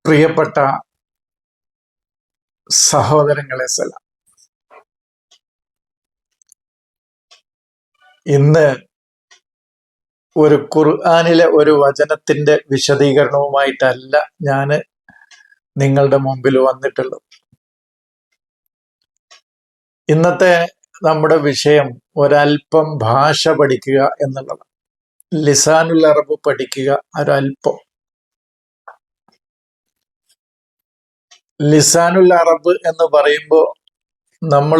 പ്രിയപ്പെട്ട സഹോദരങ്ങളെ സലാം. ഇന്ന് ഒരു ഖുർആനിലെ ഒരു വചനത്തിന്റെ വിശദീകരണവുമായിട്ടല്ല ഞാൻ നിങ്ങളുടെ മുമ്പിൽ വന്നിട്ടുള്ളത്. ഇന്നത്തെ നമ്മുടെ വിഷയം ഒരൽപ്പം ഭാഷ പഠിക്കുക എന്നുള്ളതാണ്. ലിസാനുൽ അറബ് പഠിക്കുക ഒരൽപ്പം. ലിസാനുൽ അറബ് എന്ന് പറയുമ്പോൾ നമ്മൾ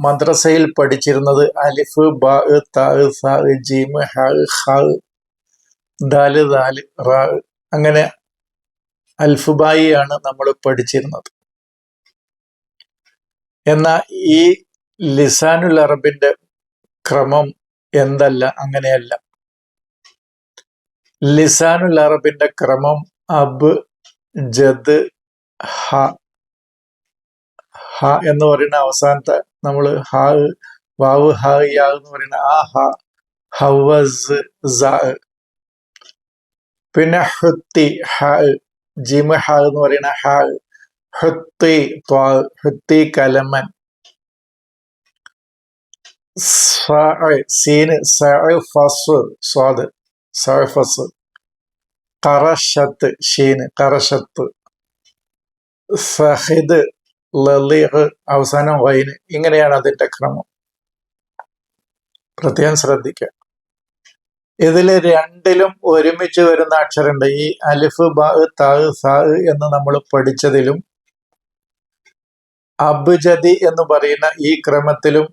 മദ്രസയിൽ പഠിച്ചിരുന്നത് അലിഫ് ബ ത സ ജീം ഹ ഖ ദാല് ദാല് റാ, അങ്ങനെ അൽഫുബായിയാണ് നമ്മൾ പഠിച്ചിരുന്നത്. എന്നാൽ ഈ ലിസാനുൽ അറബിന്റെ ക്രമം എന്തല്ല, അങ്ങനെയല്ല. ലിസാനുൽ അറബിന്റെ ക്രമം അബ് ജദ് ഹ. ഹ എന്ന് പറയുന്ന അവസാനത്തെ നമ്മൾ ഹ വാവ് ഹ യാ എന്ന് പറയുന്ന ആ ഹ, ഹവസ് സ. പിന്നെ ഹുത്തി ഹ, ജിം ഹ എന്ന് പറയുന്ന ഹ, ഹുത്തി ത്വാ, ഹുത്തി കലമൻ. സീന് സ ഫസ് സ്വാദ് സ ഫസ്. ഖറശത്ത് ഷീന് ഖറശത്ത്. സഹിദ് ലളിഹ് അവസാനം വൈന്. ഇങ്ങനെയാണ് അതിന്റെ ക്രമം. പ്രത്യേകം ശ്രദ്ധിക്കുക. ഇതിൽ രണ്ടിലും ഒരുമിച്ച് വരുന്ന അക്ഷരമുണ്ട്. ഈ അലിഫ് ബ ത സ എന്ന് നമ്മൾ പഠിച്ചതിലും അബ്ജദി എന്ന് പറയുന്ന ഈ ക്രമത്തിലും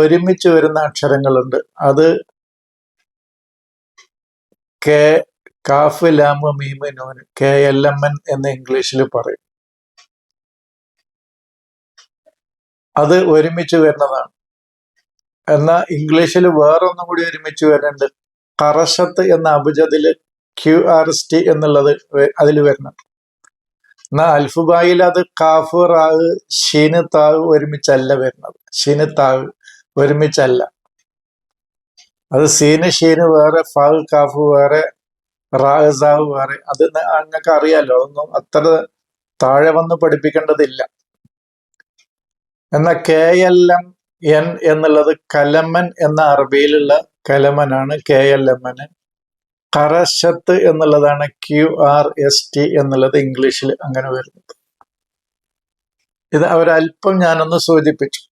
ഒരുമിച്ച് വരുന്ന അക്ഷരങ്ങളുണ്ട്. അത് കെ കാഫ് ലാമ് മീമ് നൂന്, KLMN എന്ന് ഇംഗ്ലീഷിൽ പറയും. അത് ഒരുമിച്ച് വരുന്നതാണ്. എന്നാൽ ഇംഗ്ലീഷിൽ വേറൊന്നും കൂടി ഒരുമിച്ച് വരുന്നുണ്ട്. ഖറശത്ത് എന്ന അബുജദില് QRST എന്നുള്ളത് അതിൽ വരുന്നുണ്ട്. എന്നാൽ അൽഫുബായിൽ അത് കാഫ് റാവ് ഷീന് താവ് ഒരുമിച്ചല്ല വരുന്നത്. ഷീന് താവ് ഒരുമിച്ചല്ല. അത് സീന് ഷീന് വേറെ, ഫാവ് കാഫ് വേറെ, റാവ് സാവ് വേറെ. അത് നിങ്ങൾക്ക് അറിയാലോ. അതൊന്നും അത്ര താഴെ വന്ന് പഠിപ്പിക്കേണ്ടതില്ല. എന്നാൽ KLMN എന്നുള്ളത് കലമൻ എന്ന അറബിയിലുള്ള കലമനാണ് KLMN. ഖറശത്ത് എന്നുള്ളതാണ് QRST എന്നുള്ളത് ഇംഗ്ലീഷിൽ അങ്ങനെ വരുന്നത്. ഇത് ഒരല്പം ഞാനൊന്ന് സൂചിപ്പിച്ചു.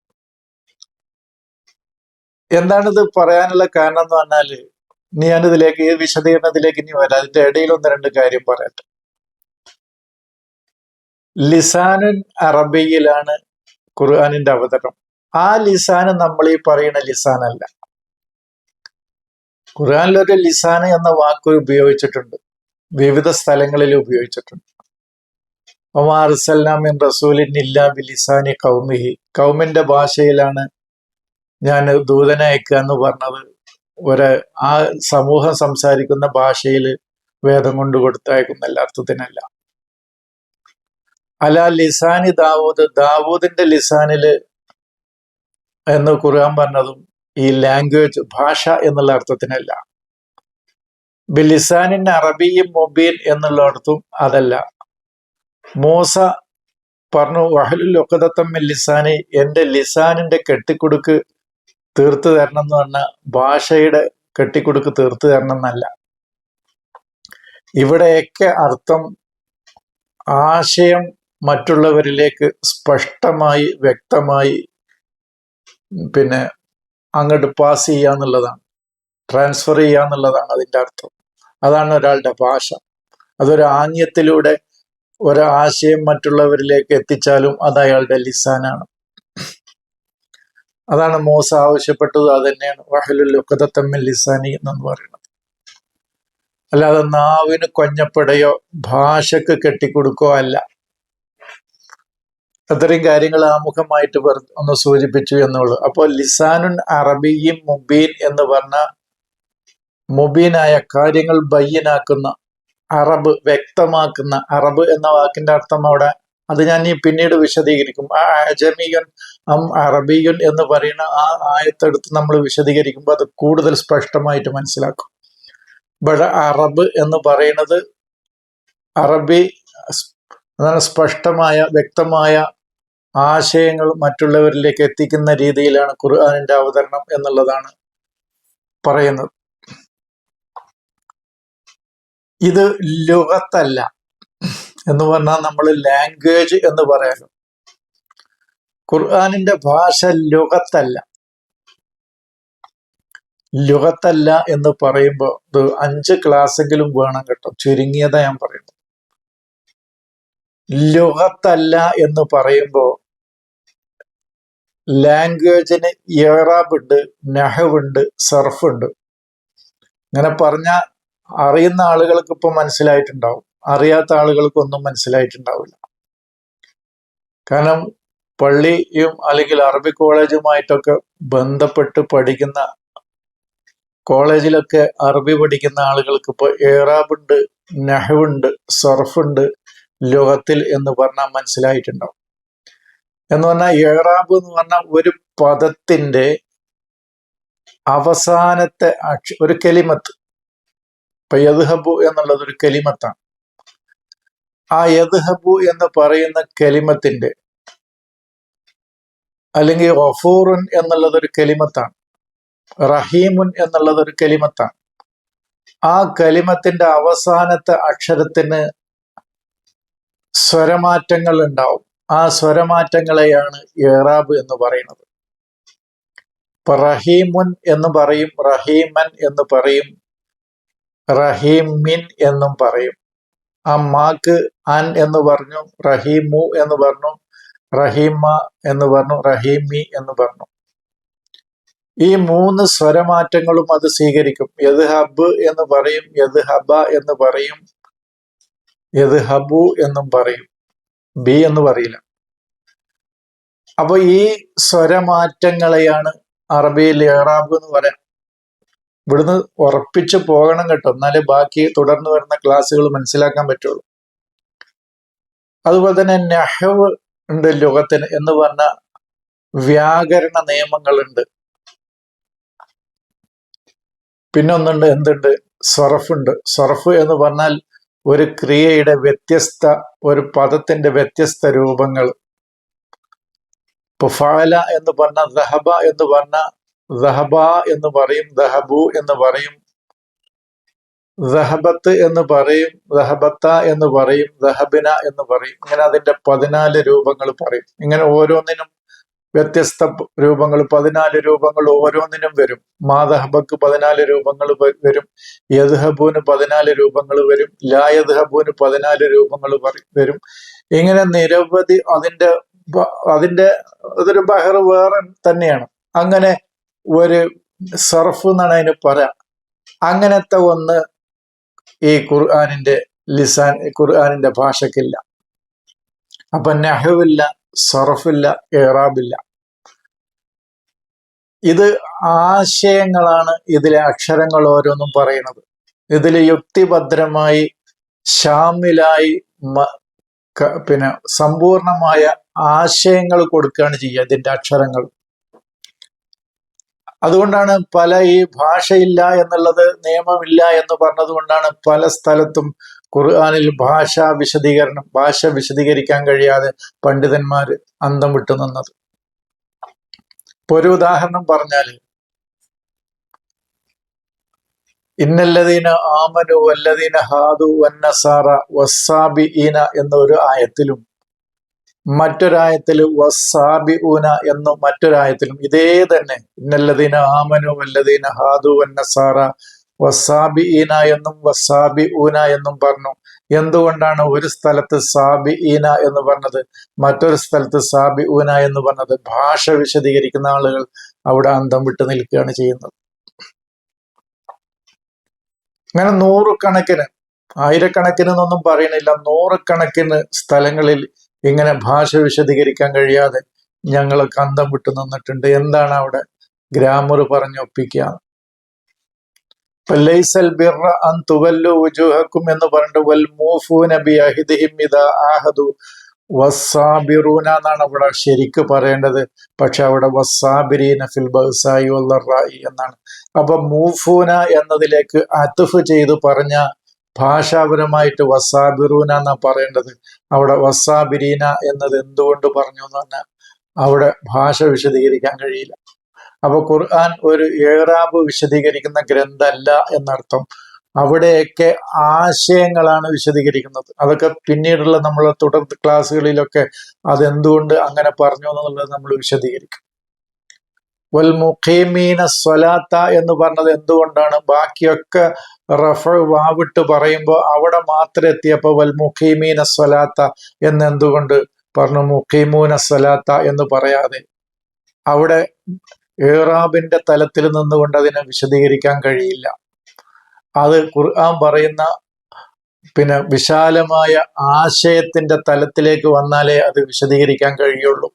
എന്താണിത് പറയാനുള്ള കാരണം എന്ന് പറഞ്ഞാൽ, ഞാനിതിലേക്ക് ഈ വിശദീകരണത്തിലേക്ക് ഇനി വരാം. അതിന്റെ ഇടയിൽ ഒന്ന് രണ്ട് കാര്യം പറയട്ടെ. ലിസാനുൻ അറബിയിലാണ് ഖുർആനിന്റെ അവതരണം. ആ ലിസാന് നമ്മൾ ഈ പറയുന്ന ലിസാനല്ല. ഖുർആനിലൊരു ലിസാന് എന്ന വാക്ക് ഉപയോഗിച്ചിട്ടുണ്ട്, വിവിധ സ്ഥലങ്ങളിൽ ഉപയോഗിച്ചിട്ടുണ്ട്. മിൻ റസൂലിൻ ഇല്ലാ ബിലിസാനി ഖൗമിഹി. ഖൗമിന്റെ ഭാഷയിലാണ് ഞാൻ ദൂതനെ അയക്കുക എന്ന് പറഞ്ഞത് ആ സമൂഹം സംസാരിക്കുന്ന ഭാഷയിൽ വേദം കൊണ്ട് കൊടുത്തയക്കുന്ന അർത്ഥത്തിനല്ല. അല ലിസാനി ദാവൂദ്, ദാവൂദിന്റെ ലിസാനില് എന്ന് ഖുർആൻ പറഞ്ഞതും ഈ ലാംഗ്വേജ് ഭാഷ എന്നുള്ള അർത്ഥത്തിനല്ല. ബിലിസാനിൻ അറബിയും മുബീൻ എന്നുള്ള അർത്ഥം അതല്ല. മൂസ പറഞ്ഞു വഹലുൽ ഉഖ്ദത്തം മിൻ ലിസാനി, എന്റെ ലിസാനിന്റെ കെട്ടിക്കുടുക്ക് തീർത്തു തരണം എന്ന് പറഞ്ഞ ഭാഷയുടെ കെട്ടിക്കുടുക്ക് തീർത്തു തരണം എന്നല്ല. ഇവിടെയൊക്കെ അർത്ഥം ആശയം മറ്റുള്ളവരിലേക്ക് സ്പഷ്ടമായി വ്യക്തമായി പിന്നെ അങ്ങോട്ട് പാസ് ചെയ്യുക എന്നുള്ളതാണ്, ട്രാൻസ്ഫർ ചെയ്യുക എന്നുള്ളതാണ് അതിൻ്റെ അർത്ഥം. അതാണ് ഒരാളുടെ ഭാഷ. അതൊരു ആംഗ്യത്തിലൂടെ ഒരാശയം മറ്റുള്ളവരിലേക്ക് എത്തിച്ചാലും അത് അയാളുടെ ലിസാനാണ്. അതാണ് മൂസ ആവശ്യപ്പെട്ടത്. അത് തന്നെയാണ് വഹലുൽ ഉഖ്ദത്തം മിൻ ലിസാനി എന്ന് പറയുന്നത്. അല്ലാതെ നാവിന് കൊഞ്ഞപ്പടയോ ഭാഷക്ക് കെട്ടിക്കൊടുക്കോ അല്ല. അത്രയും കാര്യങ്ങൾ ആമുഖമായിട്ട് ഒന്ന് സൂചിപ്പിച്ചു എന്നുള്ളൂ. അപ്പോൾ ലിസാനുൻ അറബിയും മുബീൻ എന്ന് പറഞ്ഞ മുബീനായ കാര്യങ്ങൾ ബയ്യനാക്കുന്ന, അറബ് വ്യക്തമാക്കുന്ന. അറബ് എന്ന വാക്കിന്റെ അർത്ഥം അവിടെ അത് ഞാൻ ഈ പിന്നീട് വിശദീകരിക്കും. ആ അജമിയുൻ അറബിയുൻ എന്ന് പറയുന്ന ആ ആയത്തെടുത്ത് നമ്മൾ വിശദീകരിക്കുമ്പോൾ അത് കൂടുതൽ സ്പഷ്ടമായിട്ട് മനസ്സിലാക്കും. ഇവിടെ അറബ് എന്ന് പറയുന്നത് അറബി അതാണ് സ്പഷ്ടമായ വ്യക്തമായ ആശയങ്ങൾ മറ്റുള്ളവരിലേക്ക് എത്തിക്കുന്ന രീതിയിലാണ് ഖുർആനിന്റെ അവതരണം എന്നുള്ളതാണ് പറയുന്നത്. ഇത് ലുഗത്തല്ല എന്ന് പറഞ്ഞാൽ നമ്മൾ ലാംഗ്വേജ് എന്ന് പറയാലോ. ഖുർആനിന്റെ ഭാഷ ലുഗത്തല്ല. ലുഗത്തല്ല എന്ന് പറയുമ്പോൾ ഇത് 5 ക്ലാസ്സെങ്കിലും വേണം കേട്ടോ, ചുരുങ്ങിയതാ ഞാൻ പറയുന്നത്. ലുഗത്തല്ല എന്ന് പറയുമ്പോൾ ലാംഗ്വേജിന് ഇറാബ് ഉണ്ട്, നഹ്വുണ്ട്, സർഫുണ്ട്. ഇങ്ങനെ പറഞ്ഞ അറിയുന്ന ആളുകൾക്ക് ഇപ്പൊ മനസ്സിലായിട്ടുണ്ടാവും, അറിയാത്ത ആളുകൾക്കൊന്നും മനസ്സിലായിട്ടുണ്ടാവില്ല. കാരണം പള്ളിയും അല്ലെങ്കിൽ അറബി കോളേജുമായിട്ടൊക്കെ ബന്ധപ്പെട്ട് പഠിക്കുന്ന കോളേജിലൊക്കെ അറബി പഠിക്കുന്ന ആളുകൾക്ക് ഇപ്പൊ ഇറാബുണ്ട്, നഹ്വുണ്ട്, സർഫുണ്ട് ലുഗത്തിൽ എന്ന് പറഞ്ഞാൽ മനസ്സിലായിട്ടുണ്ടാവും. എന്ന് പറഞ്ഞാൽ ഇറാബ് എന്ന് പറഞ്ഞാൽ ഒരു പദത്തിന്റെ അവസാനത്തെ ഒരു കെലിമത്ത്. ഇപ്പൊ യദ്ഹബു എന്നുള്ളത് ഒരു കെലിമത്താണ്. ആ യദ്ഹബു എന്ന് പറയുന്ന കെലിമത്തിന്റെ, അല്ലെങ്കിൽ ഗഫൂറുൻ എന്നുള്ളത് ഒരു കെലിമത്താണ്, റഹീമുൻ എന്നുള്ളത് ഒരു കെലിമത്താണ്. ആ കലിമത്തിന്റെ അവസാനത്തെ അക്ഷരത്തിന് സ്വരമാറ്റങ്ങൾ ഉണ്ടാവും. ആ സ്വരമാറ്റങ്ങളെയാണ് ഇറാബ് എന്ന് പറയുന്നത്. ഇപ്പൊ റഹീമുൻ എന്ന് പറയും, റഹീമൻ എന്ന് പറയും, റഹീമിൻ എന്നും പറയും. ആ മാക്ക് അൻ എന്ന് പറഞ്ഞു, റഹീമു എന്ന് പറഞ്ഞു, റഹീമ എന്ന് പറഞ്ഞു, റഹീമി എന്ന് പറഞ്ഞു. ഈ 3 സ്വരമാറ്റങ്ങളും അത് സ്വീകരിക്കും. യദ്ഹബ് എന്ന് പറയും, യദ്ഹബ എന്ന് പറയും, യദ്ഹബു എന്നും പറയും, ബി എന്ന് പറയില്ല. അപ്പൊ ഈ സ്വരമാറ്റങ്ങളെയാണ് അറബിയിൽ ഇറാബ് എന്ന് പറയാം. ഇവിടുന്ന് ഉറപ്പിച്ച് പോകണം കേട്ടോ, എന്നാലേ ബാക്കി തുടർന്ന് വരുന്ന ക്ലാസ്സുകൾ മനസ്സിലാക്കാൻ പറ്റുള്ളൂ. അതുപോലെ തന്നെ നഹ്വ് ഉണ്ട് ലുഗത്തിന് എന്ന് പറഞ്ഞ വ്യാകരണ നിയമങ്ങളുണ്ട്. പിന്നെ ഒന്നുണ്ട്, എന്തുണ്ട്, സർഫുണ്ട്. സർഫ് എന്ന് പറഞ്ഞാൽ ഒരു ക്രിയയുടെ വ്യത്യസ്ത, ഒരു പദത്തിന്റെ വ്യത്യസ്ത രൂപങ്ങൾ. ഇപ്പൊ ഫഅല എന്ന് പറഞ്ഞ, ദഹബ എന്ന് പറഞ്ഞ ദഹബ എന്ന് പറയും, ദഹബു എന്ന് പറയും, ദഹബത്ത് എന്ന് പറയും, ദഹബത്ത എന്ന് പറയും, ദഹബിന എന്ന് പറയും. ഇങ്ങനെ അതിന്റെ 14 രൂപങ്ങൾ പറയും. ഇങ്ങനെ ഓരോന്നിനും വ്യത്യസ്ത രൂപങ്ങൾ, 14 രൂപങ്ങൾ ഓരോന്നിനും വരും. മാദഹബക്ക് 14 രൂപങ്ങൾ വരും, യദ്ഹബുന് 14 രൂപങ്ങൾ വരും, ലാ യദ്ഹബുന് 14 രൂപങ്ങൾ വരും. ഇങ്ങനെ നിരവധി അതിന്റെ അതൊരു ബഹർ വേറെ തന്നെയാണ്. അങ്ങനെ ഒരു സർഫ് എന്നാണ് അതിന് പറയാം. അങ്ങനത്തെ ഒന്ന് ഈ ഖുർആനിന്റെ ഭാഷക്കില്ല. അപ്പൊ നഹ്വില്ല, സർഫില്ല, ഇറാബില്ല. ഇത് ആശയങ്ങളാണ് ഇതിലെ അക്ഷരങ്ങൾ ഓരോന്നും പറയുന്നത്. ഇതിൽ യുക്തിഭദ്രമായി ഷാമിലായി പിന്നെ സമ്പൂർണമായ ആശയങ്ങൾ കൊടുക്കുകയാണ് ചെയ്യുക ഇതിന്റെ അക്ഷരങ്ങൾ. അതുകൊണ്ടാണ് ഈ ഭാഷയില്ല എന്നുള്ളത്, നിയമമില്ല എന്ന് പറഞ്ഞതുകൊണ്ടാണ് പല സ്ഥലത്തും ഖുർആനിൽ ഭാഷ വിശദീകരിക്കാൻ കഴിയാതെ പണ്ഡിതന്മാർ അന്തം വിട്ടു നിന്നത്. ഇപ്പൊ ഒരു ഉദാഹരണം പറഞ്ഞാല്, ഇന്നല്ലദീന ആമനു വല്ലദീന ഹാദു വന്നസാറ വസ്സാബിഈന എന്നൊരു ആയത്തിലും മറ്റൊരായത്തിൽ വസ്സാബിഊന എന്നും മറ്റൊരായത്തിലും ഇതേ തന്നെ ഇന്നല്ലദീന ആമനു വല്ലദീന ഹാദു വന്നസാറ വസ്സാബിഈന എന്നും വസ്സാബിഊന എന്നും പറഞ്ഞു. എന്തുകൊണ്ടാണ് ഒരു സ്ഥലത്ത് സാബിഈന എന്ന് പറഞ്ഞത്, മറ്റൊരു സ്ഥലത്ത് സാബിഊന എന്ന് പറഞ്ഞത്? ഭാഷ വിശദീകരിക്കുന്ന ആളുകൾ അവിടെ അന്തം വിട്ട് നിൽക്കുകയാണ് ചെയ്യുന്നത്. അങ്ങനെ 100 കണക്കിന്, 1000 കണക്കിന് എന്നൊന്നും പറയണില്ല, 100 കണക്കിന് സ്ഥലങ്ങളിൽ ഇങ്ങനെ ഭാഷ വിശദീകരിക്കാൻ കഴിയാതെ ഞങ്ങളൊക്കെ അന്തം വിട്ടു നിന്നിട്ടുണ്ട്. എന്താണ് അവിടെ ഗ്രാമർ പറഞ്ഞൊപ്പിക്കുക? ലൈസൽ ബിർറ അൻ തുവല്ലു വുജൂഹക്കും എന്ന് പറഞ്ഞിട്ട് വൽ മൂഫൂന ബിഅഹ്ദിഹിം ഇദാ ആഹദു വസ്സാബിറൂന എന്നാണ് അവിടെ ശരിക്ക് പറയേണ്ടത്. പക്ഷെ അവിടെ വസ്സാബിരീന ഫിൽ ബഅ്സായി വദ്ദറായി എന്നാണ്. അപ്പൊ മൂഫൂന എന്നതിലേക്ക് അത്ഫ് ചെയ്ത് പറഞ്ഞ ഭാഷാപരമായിട്ട് വസാബിറൂന എന്നാ പറയേണ്ടത്. അവിടെ വസാബിരീന എന്നത് എന്തുകൊണ്ട് പറഞ്ഞു എന്ന് പറഞ്ഞാൽ അവിടെ ഭാഷ വിശദീകരിക്കാൻ കഴിയില്ല. അപ്പൊ ഖുർആൻ ഒരു ഏറാബ് വിശദീകരിക്കുന്ന ഗ്രന്ഥമല്ല എന്നർത്ഥം. അവിടെയൊക്കെ ആശയങ്ങളാണ് വിശദീകരിക്കുന്നത്. അതൊക്കെ പിന്നീടുള്ള നമ്മൾ തുടർ ക്ലാസ്സുകളിലൊക്കെ അതെന്തുകൊണ്ട് അങ്ങനെ പറഞ്ഞു എന്നുള്ളത് നമ്മൾ വിശദീകരിക്കും. വൽ മുഖീമീന സ്വലാത്ത എന്ന് പറഞ്ഞത് എന്തുകൊണ്ടാണ്? ബാക്കിയൊക്കെ വാവിട്ട് പറയുമ്പോൾ അവിടെ മാത്രം എത്തിയപ്പോൾ വൽ മുഖീമീന സ്വലാത്ത എന്ന് എന്തുകൊണ്ട് പറഞ്ഞു? മുഖീമൂന സ്വലാത്ത എന്ന് പറയാതെ അവിടെ ഏറാബിന്റെ തലത്തിൽ നിന്നുകൊണ്ട് അതിനെ വിശദീകരിക്കാൻ കഴിയില്ല. അത് ഖുർആൻ പറയുന്ന വിശാലമായ ആശയത്തിന്റെ തലത്തിലേക്ക് വന്നാലേ അത് വിശദീകരിക്കാൻ കഴിയുള്ളൂ.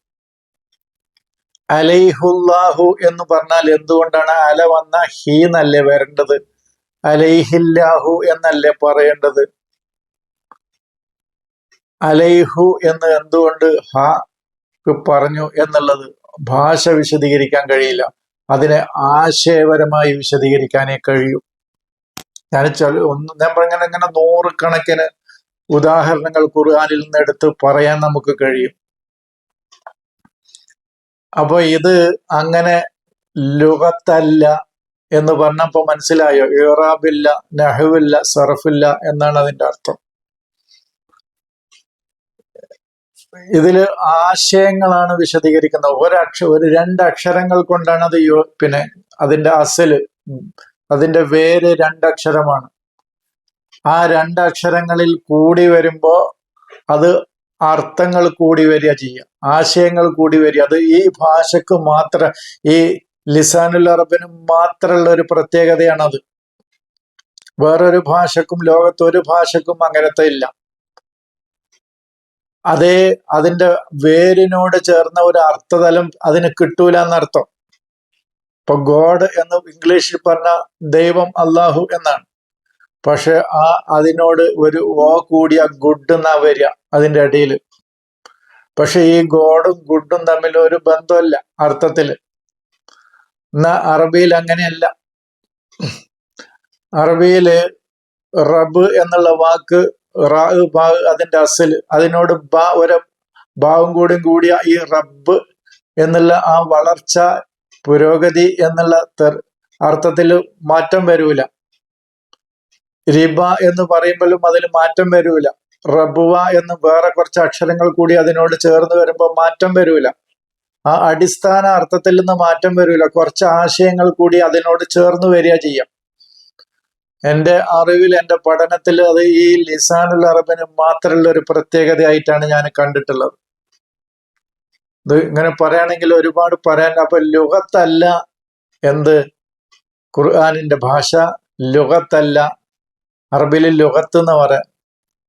അലൈഹുല്ലാഹു എന്ന് പറഞ്ഞാൽ എന്തുകൊണ്ടാണ് അല വന്ന ഹീ എന്നല്ലേ വരേണ്ടത്? അലൈഹില്ലാഹു എന്നല്ലേ പറയേണ്ടത്? അലൈഹു എന്ന് എന്തുകൊണ്ട് ഹ പറഞ്ഞു എന്നുള്ളത് ഭാഷ വിശദീകരിക്കാൻ കഴിയില്ല. അതിനെ ആശയപരമായി വിശദീകരിക്കാനേ കഴിയൂ. ഞാൻ ഇങ്ങനെ നൂറുകണക്കിന് ഉദാഹരണങ്ങൾ ഖുർആനിൽ നിന്ന് എടുത്ത് പറയാൻ നമുക്ക് കഴിയും. അപ്പൊ ഇത് അങ്ങനെ ലുഗത്തല്ല എന്ന് പറഞ്ഞപ്പോ മനസ്സിലായോ? ഇറാബില്ല, നഹ്വില്ല, സർഫില്ല എന്നാണ് അതിന്റെ അർത്ഥം. ഇതില് ആശയങ്ങളാണ് വിശദീകരിക്കുന്നത്. ഒരു രണ്ടക്ഷരങ്ങൾ കൊണ്ടാണ് അത് അതിന്റെ അസല്, അതിന്റെ വേര് രണ്ടക്ഷരമാണ്. ആ രണ്ടക്ഷരങ്ങളിൽ കൂടി വരുമ്പോ അത് അർത്ഥങ്ങൾ കൂടി വരിക ചെയ്യുക, ആശയങ്ങൾ കൂടി വരിക. അത് ഈ ഭാഷക്ക് മാത്രം, ഈ ലിസാനുൽ അറബിനും മാത്രമുള്ള ഒരു പ്രത്യേകതയാണത്. വേറൊരു ഭാഷക്കും ലോകത്തൊരു ഭാഷക്കും അങ്ങനത്തെ ഇല്ല. അതിന്റെ വേരിനോട് ചേർന്ന ഒരു അർത്ഥതലം അതിന് കിട്ടൂല എന്നർത്ഥം. ഇപ്പൊ ഗോഡ് എന്ന് ഇംഗ്ലീഷിൽ പറഞ്ഞ ദൈവം അള്ളാഹു എന്നാണ്. പക്ഷെ അതിനോട് ഒരു ഓ കൂടിയ ഗുഡ് എന്നാ വരിക അതിന്റെ ഇടയിൽ. പക്ഷെ ഈ ഗോഡും ഗുഡും തമ്മിൽ ഒരു ബന്ധമല്ല അർത്ഥത്തില്. എന്നാ അറബിയിൽ അങ്ങനെയല്ല. അറബിയില് റബ് എന്നുള്ള വാക്ക് അതിന്റെ അസല്, അതിനോട് ഒരു ഭാവം കൂടിയ ഈ റബ്ബ് എന്നുള്ള ആ വളർച്ച, പുരോഗതി എന്നുള്ള അർത്ഥത്തിൽ മാറ്റം വരൂല. റിബ എന്ന് പറയുമ്പോഴും അതിൽ മാറ്റം വരൂല. റബുവ എന്ന് വേറെ കുറച്ച് അക്ഷരങ്ങൾ കൂടി അതിനോട് ചേർന്ന് വരുമ്പോൾ മാറ്റം വരൂല. ആ അടിസ്ഥാന അർത്ഥത്തിൽ നിന്ന് മാറ്റം വരൂല. കുറച്ച് ആശയങ്ങൾ കൂടി അതിനോട് ചേർന്ന് വരിക ചെയ്യാം. എൻ്റെ അറിവിൽ, എൻ്റെ പഠനത്തിൽ അത് ഈ ലിസാനുൽ അറബിന് മാത്രമുള്ള ഒരു പ്രത്യേകതയായിട്ടാണ് ഞാൻ കണ്ടിട്ടുള്ളത്. ഇത് ഇങ്ങനെ പറയുകയാണെങ്കിൽ ഒരുപാട് പറയാൻ. അപ്പൊ ലുഗത്തല്ല എന്ത്? ഖുർആനിന്റെ ഭാഷ ലുഗത്തല്ല. അറബിയിൽ ലുഗത്ത് എന്ന് പറയാം.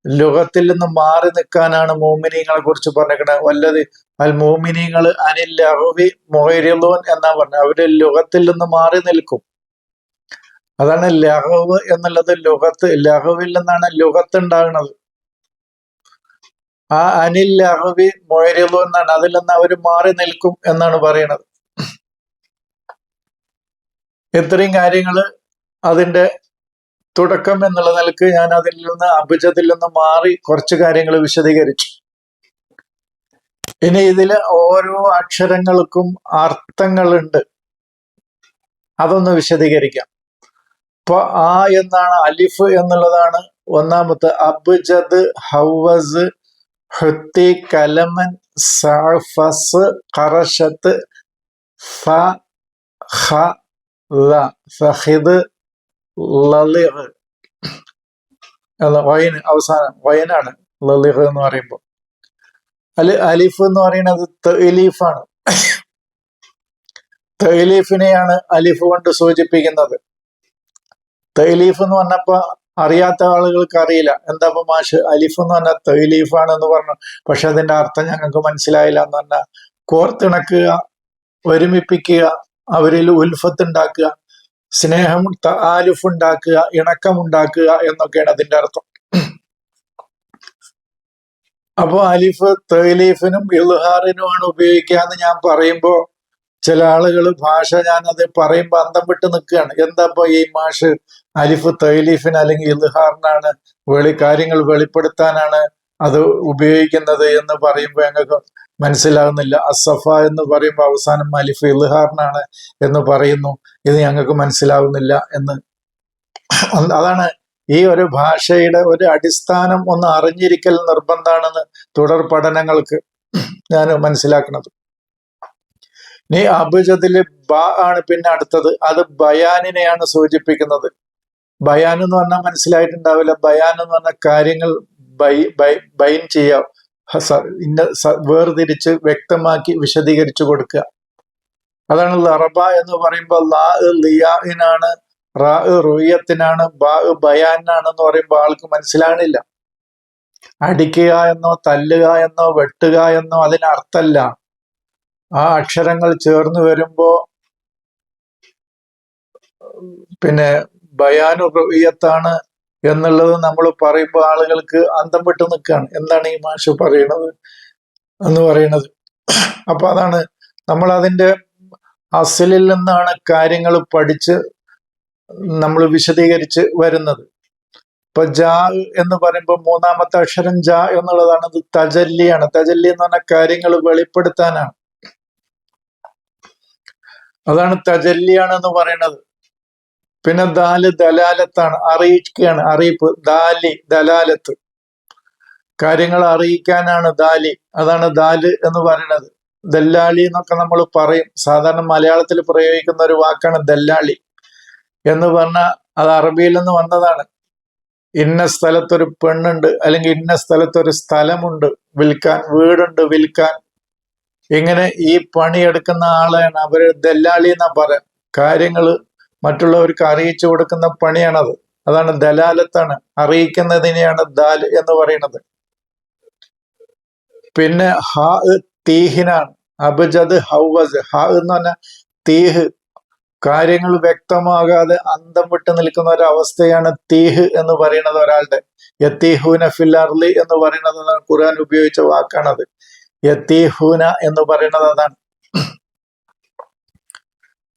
ലുഗത്തിൽ നിന്ന് മാറി നിൽക്കാനാണ് മോമിനീങ്ങളെ കുറിച്ച് പറഞ്ഞിരിക്കുന്നത്. വല്ലത് അൽ മോമിനീങ്ങൾ അനിൽ ലഹ്വി മുഹരിളൂൻ എന്നാ പറഞ്ഞത്. അവര് ലുഗത്തിൽ നിന്ന് മാറി നിൽക്കും. അതാണ് ലഹവ് എന്നുള്ളത്. ലഹവിൽ നിന്നാണ് ലുഗത്ത് ഉണ്ടാകുന്നത്. ആ അനിൽ ലഹവി മുഹരിളൂൻ എന്നാണ്. അതിൽ നിന്ന് അവര് മാറി നിൽക്കും എന്നാണ് പറയുന്നത്. ഇത്രയും കാര്യങ്ങള് അതിന്റെ തുടക്കം എന്നുള്ള നിലക്ക് ഞാൻ അതിൽ നിന്ന് അഭിജത്തിൽ നിന്ന് മാറി കുറച്ച് കാര്യങ്ങൾ വിശദീകരിച്ചു. ഇനി ഇതില് ഓരോ അക്ഷരങ്ങൾക്കും അർത്ഥങ്ങളുണ്ട്. അതൊന്ന് വിശദീകരിക്കാം. ഇപ്പൊ ആ എന്നാണ്, അലിഫ് എന്നുള്ളതാണ് ഒന്നാമത്തെ. അബ്ജദ്, ഹവസ്, ഹുത്തി, കലമൻ, സഅഫസ്, ഖറശത്ത്, ഫ, ഖ, ല, ഫഹിദ്, ലളിഹ് വൈന് അവസാനം വൈനാണ് ലളിഹ് എന്ന് പറയുമ്പോൾ. അലിഫ് എന്ന് പറയുന്നത് തഅലീഫാണ്. തഅലീഫിനെയാണ് അലിഫ് കൊണ്ട് സൂചിപ്പിക്കുന്നത്. തഅലീഫ് എന്ന് പറഞ്ഞപ്പോ അറിയാത്ത ആളുകൾക്ക് അറിയില്ല. എന്താ ഇപ്പൊ മാഷ് അലിഫ് എന്ന് പറഞ്ഞാൽ തഅലീഫാണ് എന്ന് പറഞ്ഞു, പക്ഷെ അതിന്റെ അർത്ഥം ഞങ്ങൾക്ക് മനസ്സിലായില്ല എന്ന് പറഞ്ഞാൽ കോർത്തിണക്കുക, ഒരുമിപ്പിക്കുക, അവരിൽ ഉൽഫത്ത് ഉണ്ടാക്കുക, സ്നേഹം തആലുഫ് ഉണ്ടാക്കുക, ഇണക്കമുണ്ടാക്കുക എന്നൊക്കെയാണ് അതിന്റെ അർത്ഥം. അപ്പോ അലിഫ് തഅലീഫിനും ഇൽഹാറിനുമാണ് ഉപയോഗിക്കുക എന്ന് ഞാൻ പറയുമ്പോൾ ചില ആളുകൾ ഭാഷ ഞാനത് പറയുമ്പോൾ അന്തം വിട്ട് നിൽക്കുകയാണ്. എന്താപ്പോ ഈ മാഷ് അലിഫ് തൈലീഫിന് അല്ലെങ്കിൽ ഇൽഹാറിനാണ് കാര്യങ്ങൾ വെളിപ്പെടുത്താനാണ് അത് ഉപയോഗിക്കുന്നത് എന്ന് പറയുമ്പോൾ ഞങ്ങൾക്ക് മനസ്സിലാകുന്നില്ല. അസഫ എന്ന് പറയുമ്പോൾ അവസാനം അലിഫ് ഇൽഹാറിനാണ് എന്ന് പറയുന്നു, ഇത് ഞങ്ങൾക്ക് മനസ്സിലാവുന്നില്ല എന്ന്. അതാണ് ഈ ഒരു ഭാഷയുടെ ഒരു അടിസ്ഥാനം ഒന്ന് അറിഞ്ഞിരിക്കൽ നിർബന്ധമാണെന്ന് തുടർ പഠനങ്ങൾക്ക് ഞാൻ മനസ്സിലാക്കുന്നത്. ഇനി അബുജദില് ബ ആണ് പിന്നെ അടുത്തത്. അത് ബയാനിനെയാണ് സൂചിപ്പിക്കുന്നത്. ബയാൻ എന്ന് പറഞ്ഞാൽ മനസ്സിലായിട്ടുണ്ടാവില്ല. ബയാൻ എന്ന് പറഞ്ഞാൽ കാര്യങ്ങൾ ബൈൻ ചെയ്യാം, വേർതിരിച്ച് വ്യക്തമാക്കി വിശദീകരിച്ചു കൊടുക്കുക. അതാണ് ലറബ എന്ന് പറയുമ്പോൾ ലാ ലിയാനാണ്, റാ റുയത്തിനാണ്, ബാ ബയാനാണെന്ന് പറയുമ്പോൾ ആൾക്ക് മനസ്സിലാകണില്ല. അടിക്കുക എന്നോ തല്ലുക എന്നോ വെട്ടുക എന്നോ അതിനർത്ഥമല്ല. ആ അക്ഷരങ്ങൾ ചേർന്ന് വരുമ്പോ പിന്നെ ബയാനു റുയത്താണ് എന്നുള്ളത് നമ്മൾ പറയുമ്പോൾ ആളുകൾക്ക് അന്തം വിട്ട് നിൽക്കുകയാണ്. എന്താണ് ഈ മാഷ് പറയണത് എന്ന് പറയുന്നത്. അപ്പൊ അതാണ് നമ്മൾ അതിന്റെ അസലിൽ നിന്നാണ് കാര്യങ്ങൾ പഠിച്ച് നമ്മൾ വിശദീകരിച്ച് വരുന്നത്. ഇപ്പൊ ജാ എന്ന് പറയുമ്പോൾ മൂന്നാമത്തെ അക്ഷരം ജാ എന്നുള്ളതാണ്. അത് തജല്ലിയാണ്. തജല്ലി എന്ന് പറഞ്ഞ കാര്യങ്ങൾ വെളിപ്പെടുത്താനാണ്. അതാണ് തജല്ലിയാണെന്ന് പറയുന്നത്. പിന്നെ ദാല് ദലാലത്താണ്, അറിയിക്കുകയാണ്, അറിയിപ്പ്. ദാലി ദലാലത്ത്, കാര്യങ്ങൾ അറിയിക്കാനാണ് ദാലി. അതാണ് ദാല് എന്ന് പറയുന്നത്. ദല്ലാളി എന്നൊക്കെ നമ്മൾ പറയും. സാധാരണ മലയാളത്തിൽ പ്രയോഗിക്കുന്ന ഒരു വാക്കാണ് ദല്ലാളി എന്ന് പറഞ്ഞാൽ അത് അറബിയിൽ നിന്ന് വന്നതാണ്. ഇന്ന സ്ഥലത്തൊരു പെണ്ണുണ്ട്, അല്ലെങ്കിൽ ഇന്ന സ്ഥലത്തൊരു സ്ഥലമുണ്ട് വിൽക്കാൻ, വീടുണ്ട് വിൽക്കാൻ, ഇങ്ങനെ ഈ പണിയെടുക്കുന്ന ആളെയാണ് അവര് ദല്ലാളി എന്നാ പറയാം. കാര്യങ്ങൾ മറ്റുള്ളവർക്ക് അറിയിച്ചു കൊടുക്കുന്ന പണിയാണത്. അതാണ് ദലാലത്താണ്, അറിയിക്കുന്നതിനെയാണ് ദാൽ എന്ന് പറയുന്നത്. പിന്നെ ഹ തീഹിനാണ്. അബ്ജദ് ഹൗവസ്. ഹ എന്ന് പറഞ്ഞാൽ തീഹ്, കാര്യങ്ങൾ വ്യക്തമാകാതെ അന്തം വിട്ട് നിൽക്കുന്ന ഒരവസ്ഥയാണ് തീഹ് എന്ന് പറയുന്നത് ഒരാളുടെ. യത്തീഹൂന ഫിൽ അർളി എന്ന് പറയുന്നത് ഖുർആൻ ഉപയോഗിച്ച വാക്കാണത്. യത്തീഹൂന എന്ന് പറയുന്നത് അതാണ്.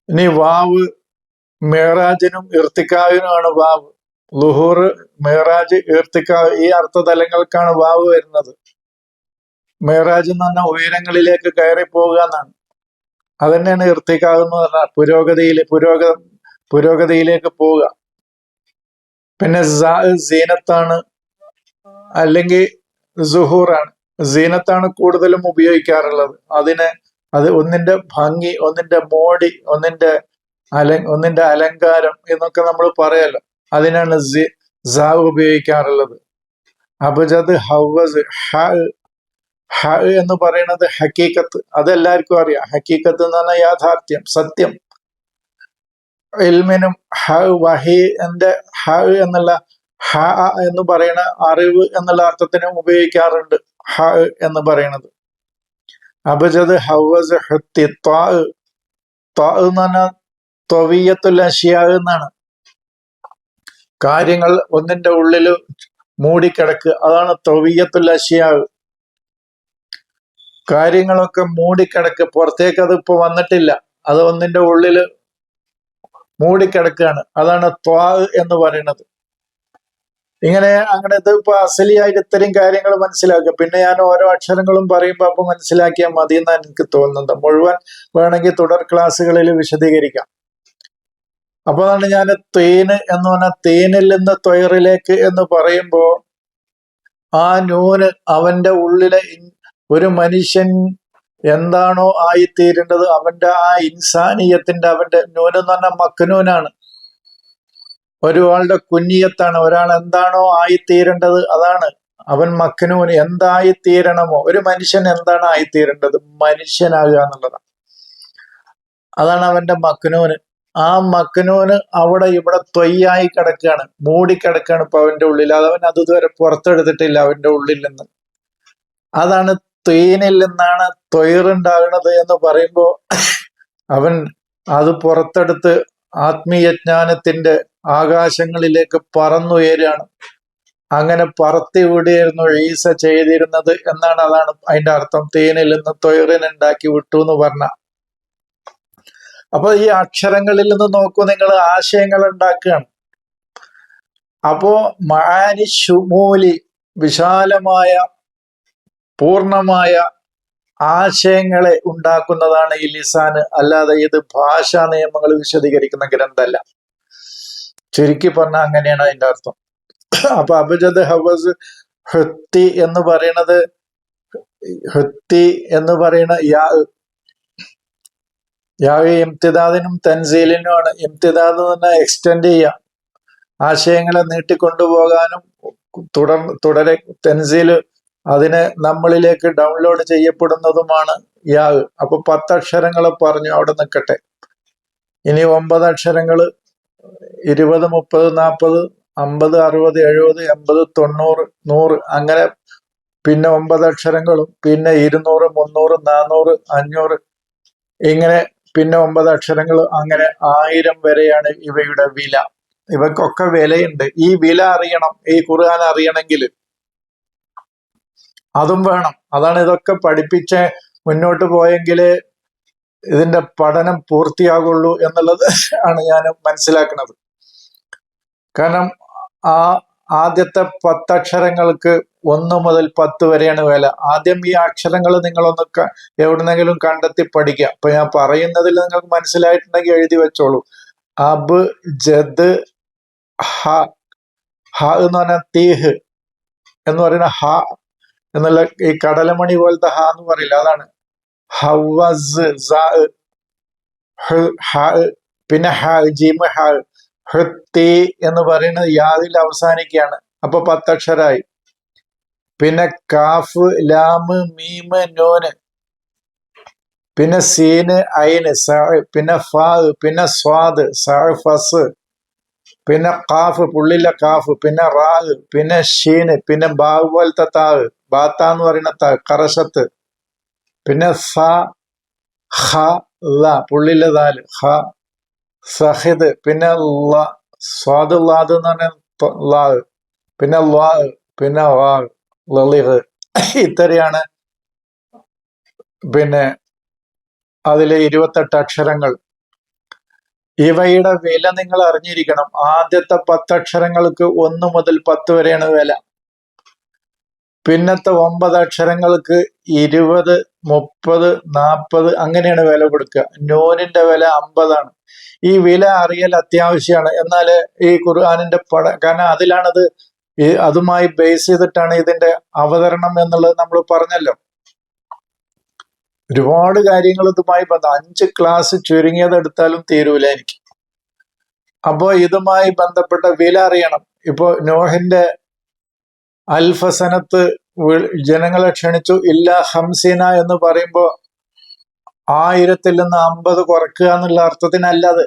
ഇനി വാവ് മേറാജിനും ഇർത്തിക്കാവിനുമാണ് വാവ്. ലുഹൂർ, മേറാജ്, ഇർത്തിക്കാവ്, ഈ അർത്ഥതലങ്ങൾക്കാണ് വാവ് വരുന്നത്. മേറാജ് എന്ന് പറഞ്ഞാൽ ഉയരങ്ങളിലേക്ക് കയറി പോകുക എന്നാണ്. അതന്നെയാണ് ഇർത്തിക്കാവ് എന്ന് പറഞ്ഞാൽ പുരോഗതിയിലേക്ക് പോവുക. പിന്നെ സീനത്താണ്, അല്ലെങ്കിൽ സുഹൂറാണ്. സീനത്താണ് കൂടുതലും ഉപയോഗിക്കാറുള്ളത്. അത് ഒന്നിന്റെ ഭംഗി, ഒന്നിന്റെ മോടി, ഒന്നിന്റെ അലങ്കാരം എന്നൊക്കെ നമ്മൾ പറയല്ലോ. അതിനാണ് ഉപയോഗിക്കാറുള്ളത്. അബ്ജദ് ഹൗവസ്. ഹ എന്ന് പറയുന്നത് ഹക്കീക്കത്ത്. അതെല്ലാവർക്കും അറിയാം. ഹക്കീക്കത്ത് എന്ന് പറഞ്ഞാൽ യാഥാർത്ഥ്യം, സത്യം. ഇൽമിനും വഹീന്റെ ഹ എന്നുള്ള ഹ എന്ന് പറയുന്ന അറിവ് എന്നുള്ള അർത്ഥത്തിനും ഉപയോഗിക്കാറുണ്ട് ഹ എന്ന് പറയുന്നത്. അബ്ജദ് ഹൗവസ് ഹുത്തി. ത്വാ എന്ന് പറഞ്ഞാൽ ത്വവിയത്തുൽ അഷ്യാ എന്നാണ്. കാര്യങ്ങൾ ഒന്നിന്റെ ഉള്ളിൽ മൂടിക്കിടക്കുക, അതാണ് ത്വവിയത്തുൽ അഷ്യാ. കാര്യങ്ങളൊക്കെ മൂടിക്കിടക്ക്, പുറത്തേക്ക് അത് ഇപ്പൊ വന്നിട്ടില്ല, അത് ഒന്നിന്റെ ഉള്ളില് മൂടിക്കിടക്കുകയാണ്. അതാണ് ത്വാ എന്ന് പറയുന്നത്. അങ്ങനെ ഇത് ഇപ്പൊ അസലിയായിട്ട് ഇത്രയും കാര്യങ്ങൾ മനസ്സിലാക്കുക. പിന്നെ ഞാൻ ഓരോ അക്ഷരങ്ങളും പറയുമ്പോൾ അപ്പൊ മനസ്സിലാക്കിയാൽ മതി എന്നാണ് എനിക്ക് തോന്നുന്നത്. മുഴുവൻ വേണമെങ്കിൽ തുടർ ക്ലാസ്സുകളിൽ വിശദീകരിക്കാം. അപ്പൊ അതാണ് ഞാൻ തേന് എന്ന് പറഞ്ഞാൽ തേനിൽ നിന്ന് ത്വയറിലേക്ക് എന്ന് പറയുമ്പോ ആ നൂന് അവന്റെ ഉള്ളിലെ ഒരു മനുഷ്യൻ എന്താണോ ആയിത്തീരേണ്ടത്, അവന്റെ ആ ഇൻസാനിയത്തിന്റെ, അവന്റെ നൂനെന്ന് പറഞ്ഞാൽ മക്നൂനാണ്, ഒരാളുടെ കുഞ്ഞിയത്താണ്. ഒരാൾ എന്താണോ ആയിത്തീരേണ്ടത് അതാണ് അവൻ മക്നൂൻ. എന്തായിത്തീരണമോ, ഒരു മനുഷ്യൻ എന്താണ് ആയിത്തീരേണ്ടത്, മനുഷ്യനാകുക എന്നുള്ളതാണ്. അതാണ് അവന്റെ മക്നൂന്. ആ മക്നൂന് അവിടെ ഇവിടെ ത്വയ്യായി കിടക്കുകയാണ്, മൂടിക്കിടക്കുകയാണ് ഇപ്പൊ അവന്റെ ഉള്ളിൽ. അതവൻ അതുവരെ പുറത്തെടുത്തിട്ടില്ല അവന്റെ ഉള്ളിൽ നിന്ന്. അതാണ് തീനിൽ നിന്നാണ് ത്വയറുണ്ടാകുന്നത് എന്ന് പറയുമ്പോ അവൻ അത് പുറത്തെടുത്ത് ആത്മീയജ്ഞാനത്തിന്റെ ആകാശങ്ങളിലേക്ക് പറന്നുയരാണ്. അങ്ങനെ പറത്തി വിടുകയായിരുന്നു ഈസ ചെയ്തിരുന്നത് എന്നാണ്. അതാണ് അതിന്റെ അർത്ഥം. തീനിൽ നിന്ന് ത്വയറിനുണ്ടാക്കി വിട്ടു എന്ന് പറഞ്ഞ. അപ്പൊ ഈ അക്ഷരങ്ങളിൽ നിന്ന് നോക്കൂ, നിങ്ങൾ ആശയങ്ങൾ ഉണ്ടാക്കുകയാണ്. അപ്പോ മആനി ശുമൂലി, വിശാലമായ പൂർണമായ ആശയങ്ങളെ ഉണ്ടാക്കുന്നതാണ് ഈ ലിസാന്. അല്ലാതെ ഇത് ഭാഷാ നിയമങ്ങൾ വിശദീകരിക്കുന്ന ഗ്രന്ഥമല്ല. ചുരുക്കി പറഞ്ഞാൽ അങ്ങനെയാണ് അതിന്റെ അർത്ഥം. അപ്പൊ അബ്ജദ് ഹവസ് ഹുത്തി എന്ന് പറയുന്നത്, ഹുത്തി എന്ന് പറയുന്ന ഇംതിദാദിനും തൻസീലിനുമാണ്. ഇംതിദാദ് എന്ന് പറഞ്ഞാൽ എക്സ്റ്റെൻഡ് ചെയ്യുക, ആശയങ്ങളെ നീട്ടിക്കൊണ്ടുപോകാനും തുടരെ തൻസീൽ അതിനെ നമ്മളിലേക്ക് ഡൗൺലോഡ് ചെയ്യപ്പെടുന്നതുമാണ് അപ്പൊ 10 അക്ഷരങ്ങൾ പറഞ്ഞു, അവിടെ നിൽക്കട്ടെ. ഇനി 9 അക്ഷരങ്ങൾ 20, 30, 40, 50, 60, 70, 80, 90, 100 അങ്ങനെ. പിന്നെ 9 അക്ഷരങ്ങളും, പിന്നെ 200, 300, 400, 500 ഇങ്ങനെ. പിന്നെ 9 അക്ഷരങ്ങൾ, അങ്ങനെ 1000 വരെയാണ് ഇവയുടെ വില. ഇവക്കൊക്കെ വിലയുണ്ട്. ഈ വില അറിയണം, ഈ ഖുർആൻ അറിയണമെങ്കിൽ അതും വേണം. അതാണ് ഇതൊക്കെ പഠിപ്പിച്ച് മുന്നോട്ട് പോയെങ്കിലേ ഇതിന്റെ പഠനം പൂർത്തിയാകുള്ളൂ എന്നുള്ളത് ആണ് ഞാൻ മനസ്സിലാക്കുന്നത്. കാരണം ആദ്യത്തെ 10 അക്ഷരങ്ങൾക്ക് 1 മുതൽ 10 വരെയാണ് വില. ആദ്യം ഈ അക്ഷരങ്ങൾ നിങ്ങളൊന്ന് എവിടുന്നെങ്കിലും കണ്ടെത്തി പഠിക്കുക. അപ്പൊ ഞാൻ പറയുന്നതിൽ നിങ്ങൾക്ക് മനസ്സിലായിട്ടുണ്ടെങ്കിൽ എഴുതി വെച്ചോളൂ. അബ് ജദ് ഹ. ഹ എന്ന് പറഞ്ഞാൽ തീഹ് എന്ന് പറയുന്ന ഹ എന്നുള്ള ഈ കടലമണി പോലത്തെ ഹ എന്ന് പറയില്ല, അതാണ്. ഹവസ് പിന്നെ ഹ ജീമ് ഹ. ഹൃത്തി എന്ന് പറയുന്നത് യാതിൽ അവസാനിക്കുകയാണ്. അപ്പൊ 10 അക്ഷരായി. പിന്നെ കാഫ്, ലാമ്, മീമ്, നൂന്, പിന്നെ സീന്, ഐന്, സ, പിന്നെ ഫാ, പിന്നെ സ്വാദ്, സ, ഫസ്, പിന്നെ കാഫ്, പുള്ളിലെ കാഫ്, പിന്നെ റാ, പിന്നെ ഷീന്, പിന്നെ ബാവ് പോലത്തെ താവ്, ബാത്ത എന്ന് പറയുന്ന താ, കറശത്ത്, പിന്നെ സ, ഹ, ല, പുള്ളിലെ ദാല്, ഹ, സഹിദ്, പിന്നെ ല, സ്വാദ് ലാദ് എന്ന് പറഞ്ഞ ലാ, പിന്നെ ലാ, പിന്നെ വാ, ലളിഹ്. ഇത്രയാണ് പിന്നെ അതിലെ 28 അക്ഷരങ്ങൾ. ഇവയുടെ വില നിങ്ങൾ അറിഞ്ഞിരിക്കണം. ആദ്യത്തെ 10 അക്ഷരങ്ങൾക്ക് 1 മുതൽ 10 വരെയാണ് വില. പിന്നത്തെ 9 അക്ഷരങ്ങൾക്ക് 20, 30, 40 അങ്ങനെയാണ് വില കൊടുക്കുക. നൂനിന്റെ വില 50 ആണ്. ഈ വില അറിയൽ അത്യാവശ്യമാണ്. എന്നാൽ ഈ ഖുർആനിന്റെ കാരണം അതിലാണത്, അതുമായി ബേസ് ചെയ്തിട്ടാണ് ഇതിന്റെ അവതരണം എന്നുള്ളത് നമ്മൾ പറഞ്ഞല്ലോ. ഒരുപാട് കാര്യങ്ങൾ ഇതുമായി 5 ക്ലാസ് ചുരുങ്ങിയത് എടുത്താലും തീരൂല എനിക്ക്. അപ്പോ ഇതുമായി ബന്ധപ്പെട്ട വില അറിയണം. ഇപ്പോ നോഹിന്റെ അൽഫസനത്ത് ജനങ്ങളെ ക്ഷണിച്ചു, ഇല്ല ഹംസീന എന്ന് പറയുമ്പോ 1000-ൽ നിന്ന് 50 കുറക്കുക എന്നുള്ള അർത്ഥത്തിനല്ലത്.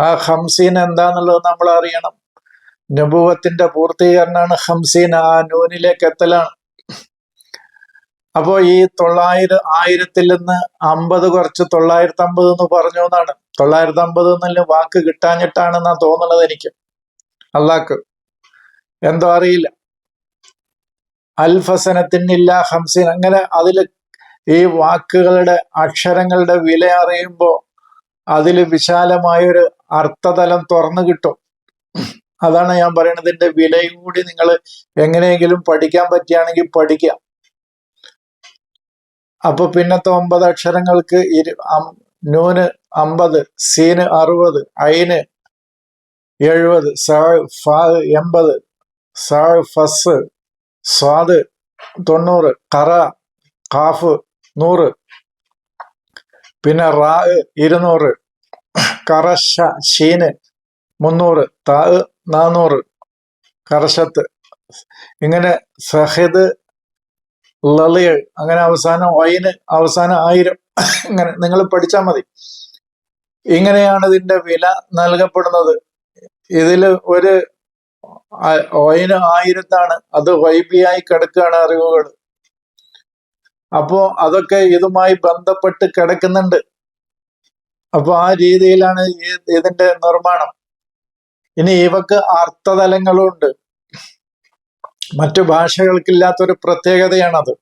ആ ഹംസീൻ എന്താന്നുള്ളത് നമ്മൾ അറിയണം. നബുവത്തിന്റെ പൂർത്തീകരണമാണ് ഹംസീൻ, ആ നൂനിലേക്ക് എത്തലാണ്. അപ്പോ ഈ 1000-ൽ നിന്ന് 50 കുറച്ച് 950 എന്ന് പറഞ്ഞു എന്നാണ്. 950 എന്നുള്ള വാക്ക് കിട്ടാഞ്ഞിട്ടാണെന്നാ തോന്നുന്നത് എനിക്ക്. അള്ളാഹ്ക്ക് എന്തോ അറിയില്ല. അൽഫസനത്തിനില്ല ഹംസീൻ, അങ്ങനെ അതിൽ ഈ വാക്കുകളുടെ അക്ഷരങ്ങളുടെ വില അറിയുമ്പോ അതിൽ വിശാലമായൊരു അർത്ഥതലം തുറന്നു കിട്ടും. അതാണ് ഞാൻ പറയുന്നത്. ഇതിന്റെ വിലയും കൂടി നിങ്ങൾ എങ്ങനെയെങ്കിലും പഠിക്കാൻ പറ്റുകയാണെങ്കിൽ പഠിക്കാം. അപ്പൊ പിന്നത്തെ 9 അക്ഷരങ്ങൾക്ക് നൂന് 50, സീന് 60, ഐന് 70, സ, ഫ 80, സ, ഫസ്, സ്വാദ് 90, ഖറ, ഖാഫ് 100, പിന്നെ റാ 200, കറശ ഷീന് 300, താ 400, കർഷത്ത്, ഇങ്ങനെ സഹിദ്, ലളിയ, അങ്ങനെ അവസാനം വൈന്, അവസാനം 1000. ഇങ്ങനെ നിങ്ങൾ പഠിച്ചാൽ മതി. ഇങ്ങനെയാണ് ഇതിന്റെ വില നൽകപ്പെടുന്നത്. ഇതില് ഒരു വൈന് 1000-ാണ്. അത് വൈബിയായി കിടക്കുകയാണ് അറിവുകൾ. അപ്പോ അതൊക്കെ ഇതുമായി ബന്ധപ്പെട്ട് കിടക്കുന്നുണ്ട്. അപ്പൊ ആ രീതിയിലാണ് ഇതിന്റെ നിർമ്മാണം. ഇനി ഇവക്ക് അർത്ഥതലങ്ങളുണ്ട്. മറ്റു ഭാഷകൾക്കില്ലാത്തൊരു പ്രത്യേകതയാണത്.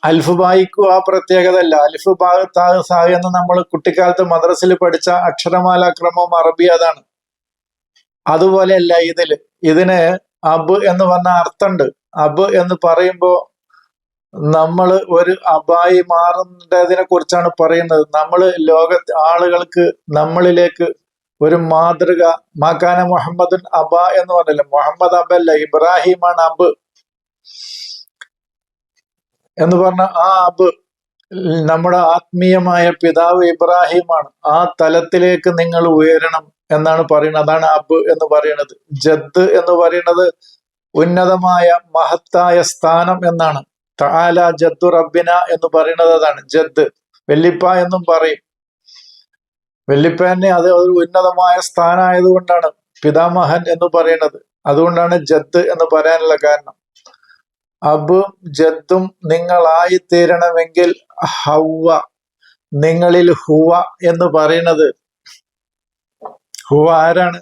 അൽഫുബായിക്കും ആ പ്രത്യേകത അല്ല. അലിഫ് ബാ താ സാ എന്ന് നമ്മൾ കുട്ടിക്കാലത്ത് മദ്രസിൽ പഠിച്ച അക്ഷരമാലാക്രമം അറബി അതാണ്. അതുപോലെയല്ല ഇതിന് അബ് എന്ന് പറഞ്ഞ അർത്ഥമുണ്ട്. അബ് എന്ന് പറയുമ്പോ നമ്മൾ ഒരു അബായി മാറുന്നതിനെ കുറിച്ചാണ് പറയുന്നത്. നമ്മൾ ആളുകൾക്ക് നമ്മളിലേക്ക് ഒരു മാതൃക. മാക്കാന മുഹമ്മദുൻ അബ എന്ന് പറഞ്ഞില്ല, മുഹമ്മദ് അബല്ല, ഇബ്രാഹിമാണ് അബ് എന്ന് പറഞ്ഞ ആ അബ് നമ്മുടെ ആത്മീയമായ പിതാവ് ഇബ്രാഹിമാണ്. ആ തലത്തിലേക്ക് നിങ്ങൾ ഉയരണം എന്നാണ് പറയുന്നത്. അതാണ് അബ് എന്ന് പറയുന്നത്. ജദ് എന്ന് പറയുന്നത് ഉന്നതമായ മഹത്തായ സ്ഥാനം എന്നാണ്. തആല ജദ്ദു റബ്ബിന എന്ന് പറയുന്നത് അതാണ് ജദ്. വെല്ലിപ്പ എന്നും പറയും. വെല്ലിപ്പന്നെ അത് ഒരു ഉന്നതമായ സ്ഥാനമായതുകൊണ്ടാണ് പിതാമഹൻ എന്ന് പറയുന്നത്. അതുകൊണ്ടാണ് ജദ് എന്ന് പറയാനുള്ള കാരണം. അബും ജദ്ദും നിങ്ങളായിത്തീരണമെങ്കിൽ ഹവ്വ, നിങ്ങളിൽ ഹുവ എന്ന് പറയുന്നത്, ഹുവ ആരാണ്?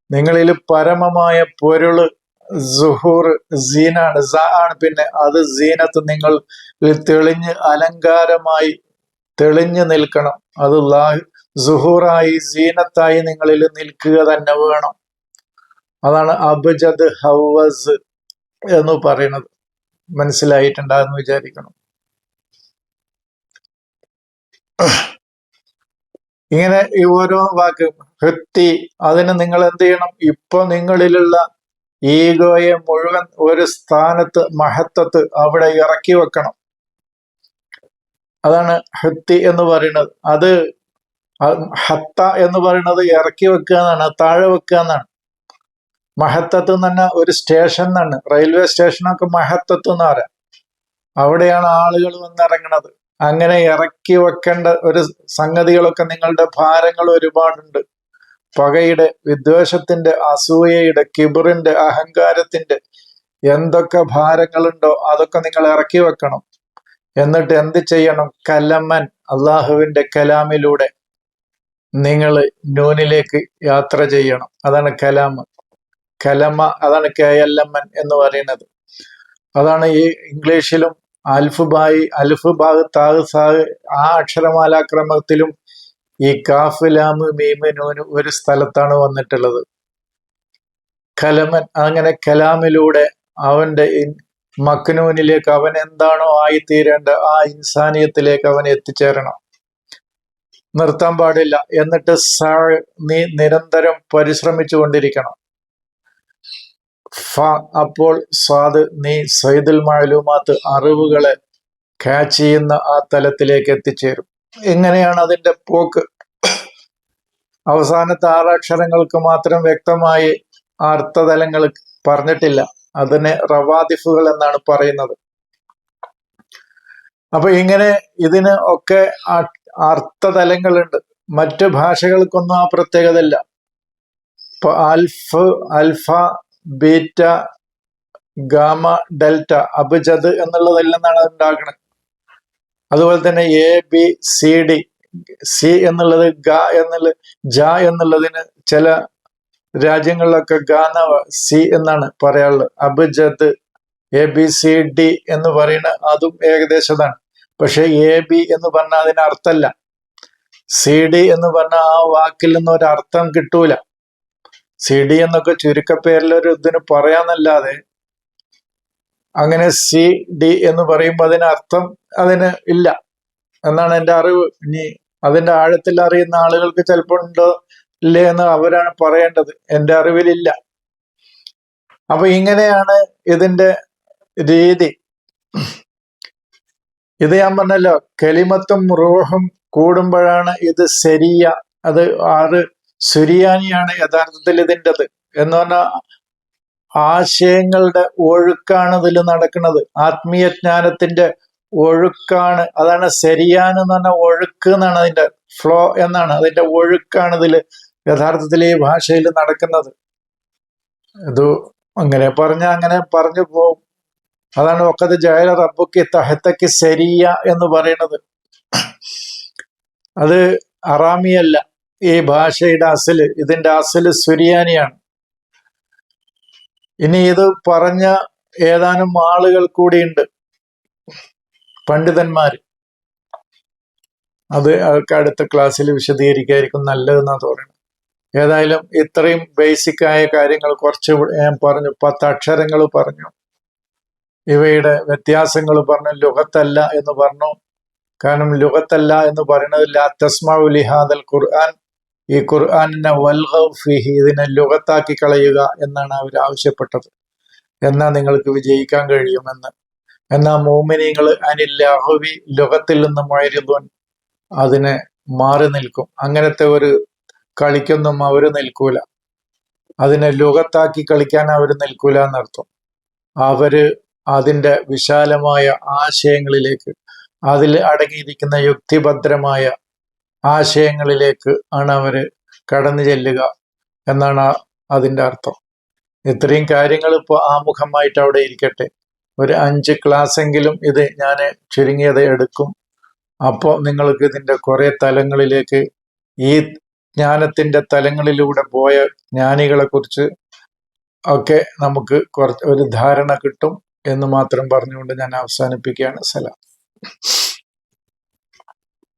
നിങ്ങളിൽ പരമമായ പൊരുള് സുഹൂർ സീനാണ്, സ ആണ്. പിന്നെ അത് സീനത്ത്, നിങ്ങൾ തെളിഞ്ഞ് അലങ്കാരമായി തെളിഞ്ഞു നിൽക്കണം. അത് സുഹൂറായി സീനത്തായി നിങ്ങളിൽ നിൽക്കുക തന്നെ വേണം. അതാണ് അബ്ജദ് ഹവസ് എന്ന് പറയുന്നത്. മനസ്സിലായിട്ടുണ്ടാകുന്നു വിചാരിക്കണം. ഇങ്ങനെ ഈ ഓരോ വാക്ക് ഹൃത്തി, അതിന് നിങ്ങൾ എന്ത് ചെയ്യണം? ഇപ്പൊ നിങ്ങളിലുള്ള ഈഗോയെ മുഴുവൻ ഒരു സ്ഥാനത്ത്, മഹത്വത്ത് അവിടെ ഇറക്കി വെക്കണം. അതാണ് ഹൃത്തി എന്ന് പറയുന്നത്. അത് ഹത്ത എന്ന് പറയുന്നത് ഇറക്കി വെക്കുക എന്നാണ്, താഴെ വെക്കുക എന്നാണ്. മഹത്തത്ത് എന്ന് പറഞ്ഞാൽ ഒരു സ്റ്റേഷൻ എന്നാണ്. റെയിൽവേ സ്റ്റേഷനൊക്കെ മഹത്തത്ത് എന്ന് പറയാം. അവിടെയാണ് ആളുകൾ വന്നിറങ്ങണത്. അങ്ങനെ ഇറക്കി വെക്കേണ്ട ഒരു സംഗതികളൊക്കെ, നിങ്ങളുടെ ഭാരങ്ങൾ ഒരുപാടുണ്ട്. പകയുടെ, വിദ്വേഷത്തിന്റെ, അസൂയയുടെ, കിബറിന്റെ, അഹങ്കാരത്തിന്റെ എന്തൊക്കെ ഭാരങ്ങളുണ്ടോ അതൊക്കെ നിങ്ങൾ ഇറക്കി വെക്കണം. എന്നിട്ട് എന്ത് ചെയ്യണം? കലമൻ, അള്ളാഹുവിന്റെ കലാമിലൂടെ നിങ്ങൾ നൂനിലേക്ക് യാത്ര ചെയ്യണം. അതാണ് കലാമ്. കലമ, അതാണ് KLMN എന്ന് പറയുന്നത്. അതാണ് ഈ ഇംഗ്ലീഷിലും അൽഫുബായി, അൽഫുബാഗ് താഗ് സാഗ് ആ അക്ഷരമാലാക്രമത്തിലും ഈ കാഫ് ലാമ് മീമ് നൂന് ഒരു സ്ഥലത്താണ് വന്നിട്ടുള്ളത്. കലമൻ, അങ്ങനെ കലാമിലൂടെ അവന്റെ മക്നൂനിലേക്ക്, അവൻ എന്താണോ ആയിത്തീരേണ്ട ആ ഇൻസാനിയത്തിലേക്ക് അവൻ എത്തിച്ചേരണം. നിർത്താൻ പാടില്ല. എന്നിട്ട് നീ നിരന്തരം പരിശ്രമിച്ചു കൊണ്ടിരിക്കണം. അപ്പോൾ സ്വാദ്, നീ സൈദുൽ മഅലൂമാത്ത്, അറിവുകളെ ക്യാച്ച് ചെയ്യുന്ന ആ തലത്തിലേക്ക് എത്തിച്ചേരും. എങ്ങനെയാണ് അതിന്റെ പോക്ക്? അവസാനത്തെ 6 അക്ഷരങ്ങൾക്ക് മാത്രം വ്യക്തമായി അർത്ഥതലങ്ങൾ പറഞ്ഞിട്ടില്ല. അതിനെ റവാദിഫുകൾ എന്നാണ് പറയുന്നത്. അപ്പൊ ഇങ്ങനെ ഇതിന് ഒക്കെ അർത്ഥതലങ്ങളുണ്ട്. മറ്റു ഭാഷകൾക്കൊന്നും ആ പ്രത്യേകത ഇല്ല. ഇപ്പൊ അൽഫ, ബീറ്റ, ഗാമ, ഡെൽറ്റ, അബ്ജദ് എന്നുള്ളതെല്ലാം എന്നാണ് ഉണ്ടാക്കുന്നത്. അതുപോലെ തന്നെ ABCD, സി എന്നുള്ളത് ഗ എന്നുള്ള, ജ എന്നുള്ളതിന് ചില രാജ്യങ്ങളിലൊക്കെ ഗാന സി എന്നാണ് പറയാനുള്ളത്. അബ്ജദ്, ABCD എന്ന് പറയുന്ന അതും ഏകദേശതാണ്. പക്ഷെ AB എന്ന് പറഞ്ഞാൽ അതിന് അർത്ഥമല്ല. CD എന്ന് പറഞ്ഞാൽ ആ വാക്കിൽ നിന്ന് ഒരു അർത്ഥം കിട്ടൂല. CD എന്നൊക്കെ ചുരുക്കപ്പേരിലൊരു ഇതിന് പറയാന്നല്ലാതെ, അങ്ങനെ CD എന്ന് പറയുമ്പോൾ അതിന് അർത്ഥം അതിന് ഇല്ല എന്നാണ് എൻ്റെ അറിവ്. ഇനി അതിന്റെ ആഴത്തിൽ അറിയുന്ന ആളുകൾക്ക് ചിലപ്പോൾ ഉണ്ടോ ഇല്ലേ എന്ന് അവരാണ് പറയേണ്ടത്. എൻ്റെ അറിവിലില്ല. അപ്പൊ ഇങ്ങനെയാണ് ഇതിന്റെ രീതി. ഇത് ഞാൻ പറഞ്ഞല്ലോ, കലിമത്തും റൂഹും കൂടുമ്പോഴാണ് ഇത് ശരിയ. അത് 6 സുരിയാനിയാണ് യഥാർത്ഥത്തിൽ ഇതിൻ്റെത്. എന്ന് പറഞ്ഞാൽ ആശയങ്ങളുടെ ഒഴുക്കാണ് ഇതിൽ നടക്കുന്നത്. ആത്മീയ ജ്ഞാനത്തിന്റെ ഒഴുക്കാണ്. അതാണ് ശരിയാൻ എന്ന് പറഞ്ഞാൽ ഒഴുക്ക് എന്നാണ്, അതിന്റെ ഫ്ലോ എന്നാണ്. അതിന്റെ ഒഴുക്കാണ് ഇതിൽ യഥാർത്ഥത്തിൽ ഈ ഭാഷയിൽ നടക്കുന്നത്. ഇത് അങ്ങനെ അങ്ങനെ പറഞ്ഞു പോകും. അതാണ് ഒക്കത് ജയല റബ്ബുക്ക് തഹത്തക്ക് ശരിയ എന്ന് പറയുന്നത്. അത് അറാമിയല്ല. ഈ ഭാഷയുടെ അസല്, ഇതിന്റെ അസല് സുരിയാനിയാണ്. ഇനി ഇത് പറഞ്ഞ ഏതാനും ആളുകൾ കൂടിയുണ്ട്. പണ്ഡിതന്മാർ അത് അടുത്ത ക്ലാസ്സിൽ വിശദീകരിക്കായിരിക്കും നല്ലതെന്നാണ് തോന്നുന്നത്. ഏതായാലും ഇത്രയും ബേസിക് ആയ കാര്യങ്ങൾ കുറച്ച് ഞാൻ പറഞ്ഞു. 10 അക്ഷരങ്ങൾ പറഞ്ഞു, ഇവയുടെ വ്യത്യാസങ്ങൾ പറഞ്ഞു, ലുഗത്തല്ല എന്ന് പറഞ്ഞു. കാരണം ലുഗത്തല്ല എന്ന് പറയുന്നത് ലാ തസ്മഉ ലിഹാദൽ ഖുർആൻ, ഈ ഖുർആനിനെ വൽഗൗ ഫീഹി, ഇതിനെ ലുഗത്താക്കി കളയുക എന്നാണ് അവർ ആവശ്യപ്പെട്ടത്. എന്നാൽ നിങ്ങൾക്ക് വിജയിക്കാൻ കഴിയുമെന്ന്. എന്നാൽ മോമിനീങ്ങൾ അനില്ലാഹുവി, ലുഗത്തിൽ നിന്ന് മുഅരിദുൻ, അതിനെ മാറി നിൽക്കും. അങ്ങനത്തെ ഒരു കളിക്കൊന്നും അവർ നിൽക്കൂല. അതിനെ ലുഗത്താക്കി കളിക്കാൻ അവർ നിൽക്കൂല എന്നർത്ഥം. അവര് അതിൻ്റെ വിശാലമായ ആശയങ്ങളിലേക്ക്, അതിൽ അടങ്ങിയിരിക്കുന്ന യുക്തിഭദ്രമായ ആശയങ്ങളിലേക്ക് ആണ് അവര് കടന്നു ചെല്ലുക എന്നാണ് അതിൻ്റെ അർത്ഥം. ഇത്രയും കാര്യങ്ങൾ ഇപ്പോൾ ആമുഖമായിട്ട് അവിടെ ഇരിക്കട്ടെ. ഒരു 5 ക്ലാസ്സെങ്കിലും ഇത് ഞാൻ ചുരുങ്ങിയത് എടുക്കും. അപ്പോൾ നിങ്ങൾക്ക് ഇതിൻ്റെ കുറേ തലങ്ങളിലേക്ക്, ഈ ജ്ഞാനത്തിൻ്റെ തലങ്ങളിലൂടെ പോയ ജ്ഞാനികളെ കുറിച്ച് ഒക്കെ നമുക്ക് ഒരു ധാരണ കിട്ടും എന്ന് മാത്രം പറഞ്ഞുകൊണ്ട് ഞാൻ അവസാനിപ്പിക്കുകയാണ്. സലാം.